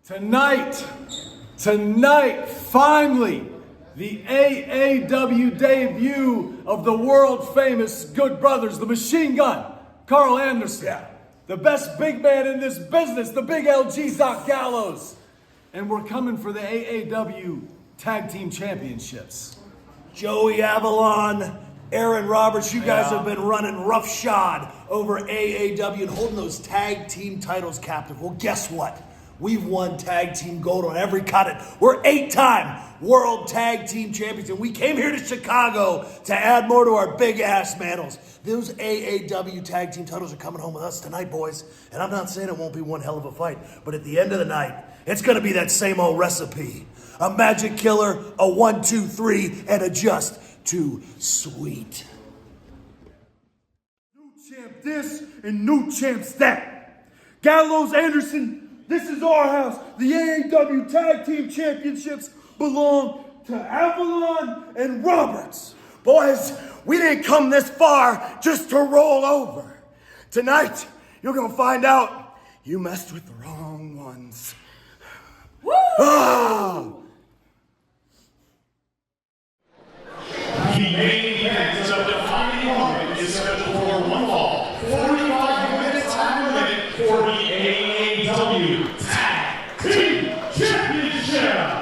Tonight, finally, the AAW debut of the world-famous Good Brothers, the Machine Gun, Karl Anderson. Yeah. The best big man in this business, the big LG Gallows. And we're coming for the AAW Tag Team Championships. Joey Avalon, Aaron Roberts, you guys have been running roughshod over AAW and holding those tag team titles captive. Well, guess what? We've won tag team gold on every continent. We're 8-time world tag team champions, and we came here to Chicago to add more to our big ass mantles. Those AAW tag team titles are coming home with us tonight, boys. And I'm not saying it won't be one hell of a fight, but at the end of the night, it's gonna be that same old recipe. A magic killer, a 1, 2, 3, and a just too sweet. New champ this and new champs that. Gallows, Anderson, this is our house. The AAW Tag Team Championships belong to Avalon and Roberts. Boys, we didn't come this far just to roll over. Tonight, you're gonna find out you messed with the wrong ones. Woo! Ah! The main event of Defining Moment is scheduled for one fall, 45-minute time limit for the AAW Tag Team Championships.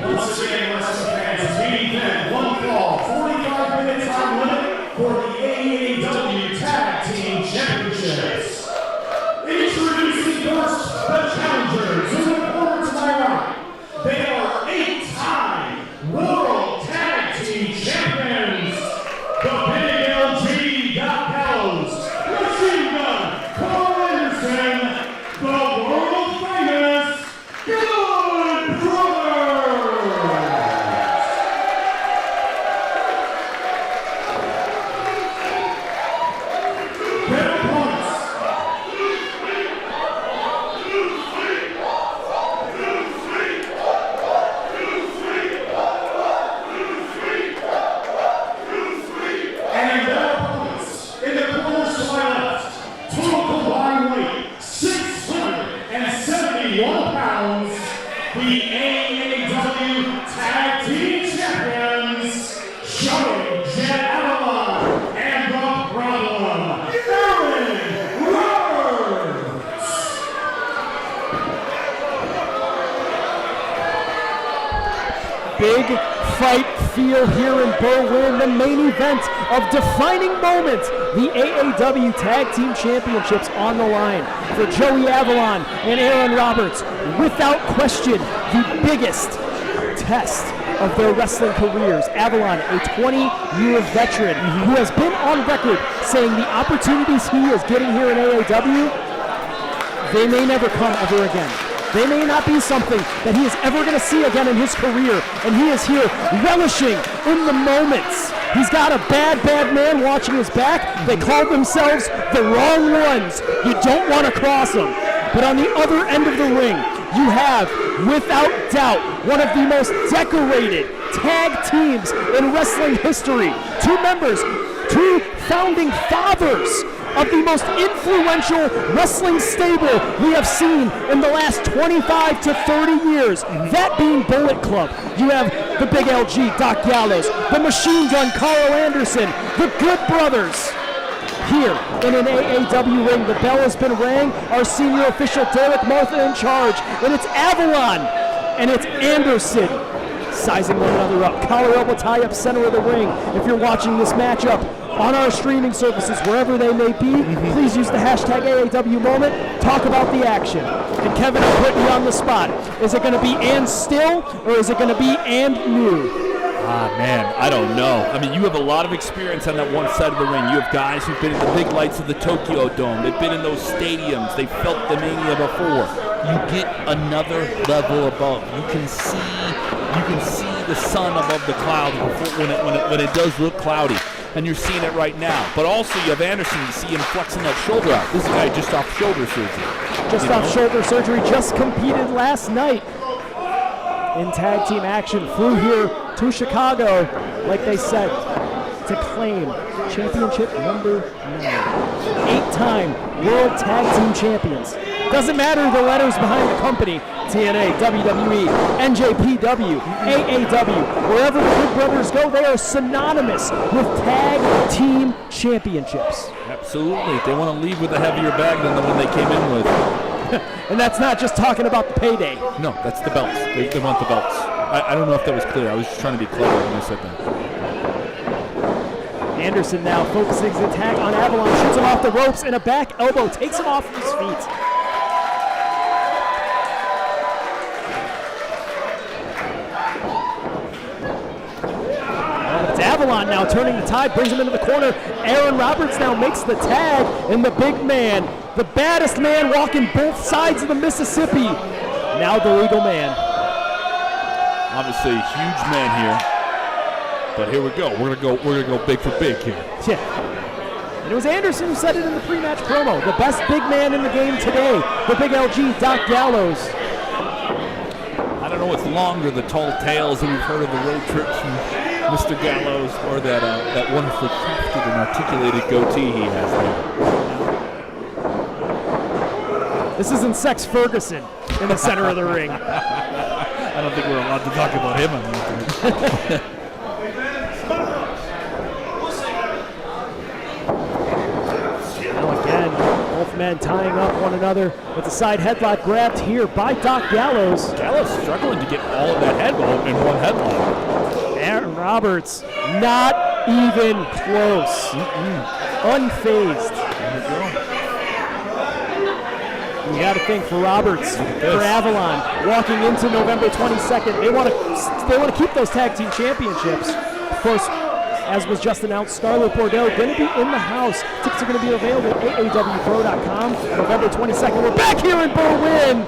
Once again, wrestling fans, main event, one fall, 45-minute time limit for the AAW Tag Team Championships. Introducing first, the challengers, who in order to my right, they are 8-time World Tag Team Champions, the big LG Gallows, Machine Gun, Karl Anderson, the world-famous Good Brothers. Their opponents. the AAW Tag Team Champions, showing Jet Avalon and the Problem, Berwyn Roberts. Big fight feel here in Berwyn, the main event of Defining Moment. The AAW Tag Team Championships on the line for Joey Avalon and Aaron Roberts. Without question, the biggest test of their wrestling careers. Avalon, a 20-year veteran who has been on record saying the opportunities he is getting here in AAW, they may never come ever again. They may not be something that he is ever going to see again in his career, and he is here relishing in the moments. He's got a bad man watching his back. They call themselves the wrong ones. You don't want to cross them. But on the other end of the ring, you have, without doubt, one of the most decorated tag teams in wrestling history. Two members, two founding fathers of the most influential wrestling stable we have seen in the last 25 to 30 years, that being Bullet Club. You have the Big LG, Doc Gallows, the Machine Gun, Karl Anderson, the Good Brothers. Here in an AAW ring, the bell has been rang. Our senior official, Derek Martha, in charge, and it's Avalon, and it's Anderson sizing one another up. Collar elbow tie up center of the ring. If you're watching this matchup on our streaming services, wherever they may be, please use the hashtag AAW Moment. Talk about the action. And Kevin, I'm putting you on the spot. Is it going to be and still, or is it going to be and new? Ah, man, I don't know. I mean, you have a lot of experience on that one side of the ring. You have guys who've been in the big lights of the Tokyo Dome. They've been in those stadiums. They've felt the mania before. You get another level above. You can see the sun above the clouds before, when it does look cloudy. And you're seeing it right now. But also you have Anderson, you see him flexing that shoulder out. This is a guy just off shoulder surgery. Shoulder surgery, just competed last night in tag team action. Flew here to Chicago, like they said, to claim championship number 9. 8-time World Tag Team Champions. Doesn't matter the letters behind the company, TNA, WWE, NJPW, AAW, wherever the Good Brothers go, they are synonymous with tag team championships. Absolutely. They want to leave with a heavier bag than the one they came in with. And that's not just talking about the payday. No, that's the belts. They want the belts. I don't know if that was clear. I was just trying to be clever when I said that. Anderson now focusing his attack on Avalon, shoots him off the ropes, and a back elbow takes him off his feet. It's Avalon now turning the tide, brings him into the corner. Aaron Roberts now makes the tag, and the big man, the baddest man walking both sides of the Mississippi, now the legal man. Obviously a huge man here. But here we go. We're gonna go big for big here. Yeah. And it was Anderson who said it in the pre-match promo. The best big man in the game today, the Big LG, Doc Gallows. I don't know what's longer, the tall tales that we've heard of the road trips from Mr. Gallows, or that wonderfully crafted and articulated goatee he has there. This isn't Sex Ferguson in the center of the ring. I don't think we're allowed to talk about him on that. Now again, both men tying up one another with a side headlock grabbed here by Doc Gallows. Gallows struggling to get all of that headlock in one headlock. Aaron Roberts, not even close. Unfazed. You got to think for Roberts, for Avalon, walking into November 22nd, they want to keep those tag team championships. Of course, as was just announced, Scarlett Bordeaux going to be in the house. Tickets are going to be available at aawpro.com. November 22nd. We're back here in Berwyn,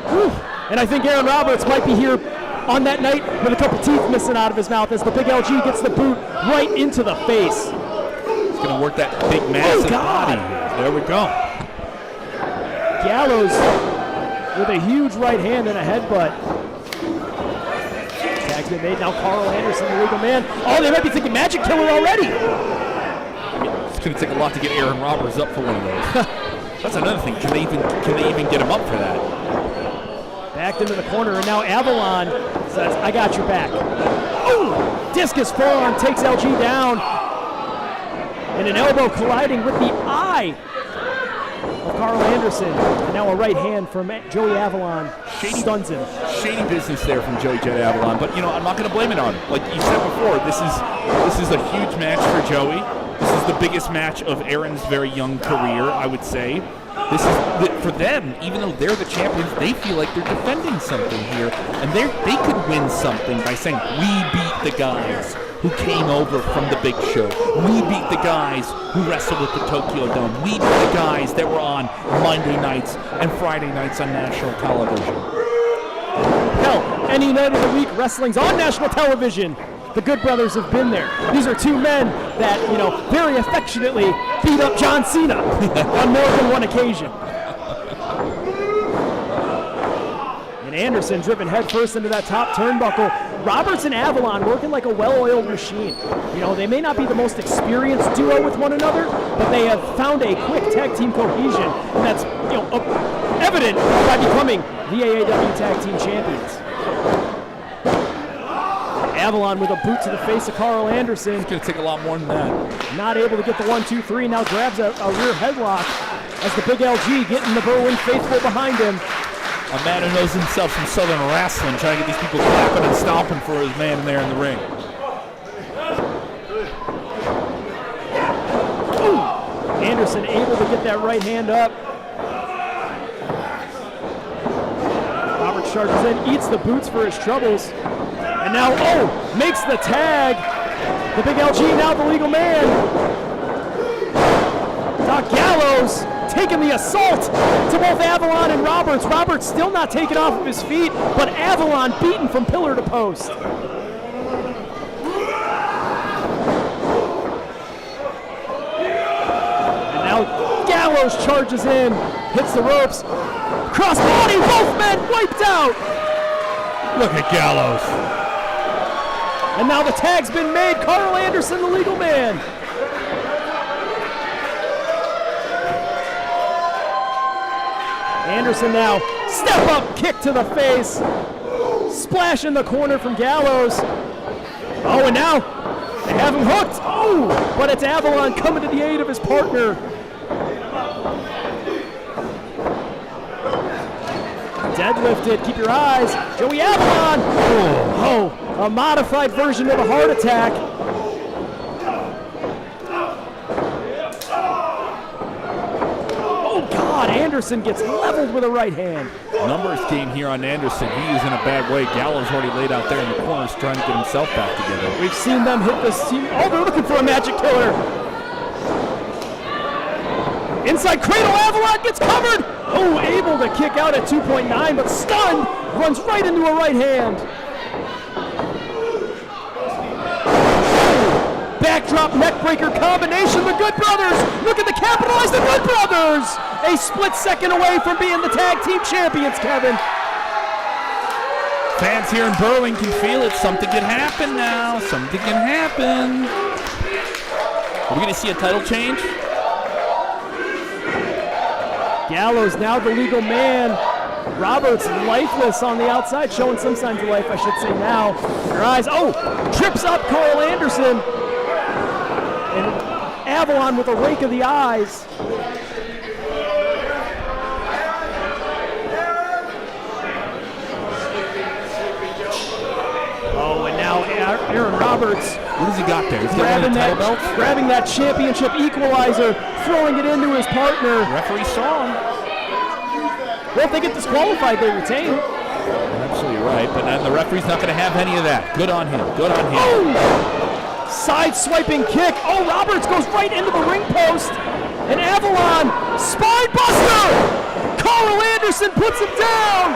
and I think Aaron Roberts might be here on that night with a couple teeth missing out of his mouth as the Big LG gets the boot right into the face. He's going to work that big massive body. There we go. Gallows with a huge right hand and a headbutt. Tag's been made now. Karl Anderson, the legal man. Oh, they might be thinking Magic Killer already. I mean, it's going to take a lot to get Aaron Roberts up for one of those. That's another thing. Can they even get him up for that? Backed into the corner, and now Avalon says, I got your back. Ooh! Discus forearm takes LG down. And an elbow colliding with the eye of Karl Anderson. And now a right hand from Joey Avalon stuns him. Shady business there from Joey Jet Avalon, but I'm not going to blame it on him. Like you said before, this is a huge match for Joey. This is the biggest match of Aaron's very young career, I would say. This is for them, even though they're the champions, they feel like they're defending something here, and they could win something by saying, we beat the guys who came over from the big show. We beat the guys who wrestled at the Tokyo Dome. We beat the guys that were on Monday nights and Friday nights on national television. Hell, any night of the week, wrestling's on national television. The Good Brothers have been there. These are two men that, very affectionately beat up John Cena on more than one occasion. And Anderson driven headfirst into that top turnbuckle. Roberts and Avalon working like a well-oiled machine. They may not be the most experienced duo with one another, but they have found a quick tag team cohesion, and that's evident by becoming the AAW Tag Team Champions. Avalon with a boot to the face of Karl Anderson. It's going to take a lot more than that. Not able to get the 1-2-3. Now grabs a rear headlock as the big LG getting the Berwyn faithful behind him. A man who knows himself from Southern Wrestling, trying to get these people clapping and stomping for his man there in the ring. Ooh. Anderson able to get that right hand up. Roberts charges in, eats the boots for his troubles. And now, makes the tag. The big LG, now the legal man. Gallows taking the assault to both Avalon and Roberts. Roberts still not taken off of his feet, but Avalon beaten from pillar to post. And now Gallows charges in, hits the ropes. Crossbody, both men wiped out. Look at Gallows. And now the tag's been made. Karl Anderson, the legal man. Anderson now, step up, kick to the face. Splash in the corner from Gallows. Oh, and now they have him hooked. Oh, but it's Avalon coming to the aid of his partner. Deadlifted, keep your eyes. Joey Avalon. Oh, a modified version of a heart attack. Oh God, Anderson gets leveled with a right hand. Numbers game here on Anderson. He is in a bad way. Gallows already laid out there in the corners trying to get himself back together. We've seen them hit this team. Oh, they're looking for a magic killer. Inside cradle, Avalon gets covered. Oh, able to kick out at 2.9, but stunned, runs right into a right hand. Backdrop neckbreaker combination. The Good Brothers looking to capitalize. The Good Brothers a split second away from being the tag team champions, Kevin. Fans here in Berwyn can feel it. Something can happen now. Something can happen. Are we going to see a title change? Gallows now the legal man. Roberts lifeless on the outside, showing some signs of life, I should say now. Your eyes, trips up Karl Anderson. And Avalon with a rake of the eyes. Oh, and now Aaron Roberts. What has he got there? He's grabbing that championship equalizer, throwing it into his partner. Referee saw him. Well, if they get disqualified, they retain. Absolutely right, but then the referee's not going to have any of that. Good on him. Good on him. Oh! Side swiping kick. Oh, Roberts goes right into the ring post. And Avalon, spine buster! Karl Anderson puts him down!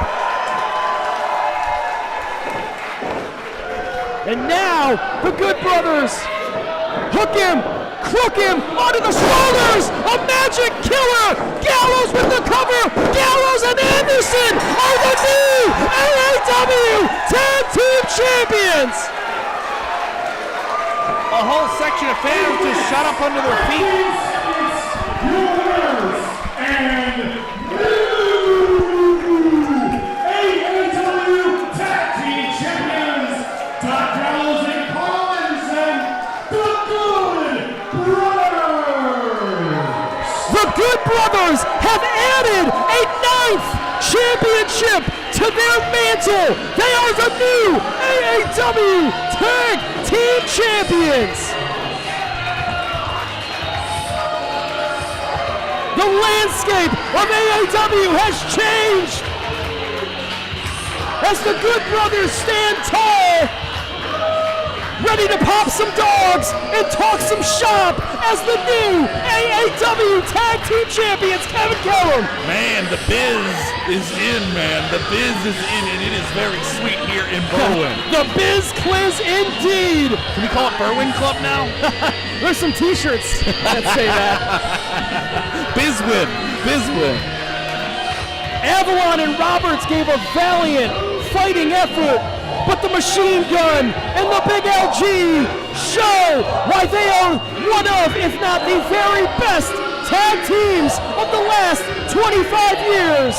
And now, the Good Brothers hook him, crook him, onto the shoulders, a magic killer! Gallows with the cover! Gallows and Anderson are the new AAW Tag Team Champions! A whole section of fans just shut up under their feet. And new AAW brothers have added a 9th championship to their mantle. They are the new AAW Tag Team Champions. The landscape of AAW has changed as the Good Brothers stand tall, ready to pop some dogs and talk some shop as the new AAW Tag Team Champions, Kevin Kellam. Man, the biz is in, man. The biz is in, and it is very sweet here in Berwyn. The Biz Cliz indeed. Can we call it Berwyn Club now? There's some t-shirts that say that. Bizwin. Bizwin. Avalon and Roberts gave a valiant fighting effort, but the Machine Gun and the Big LG show why they are one of, if not the very best tag teams of the last 25 years.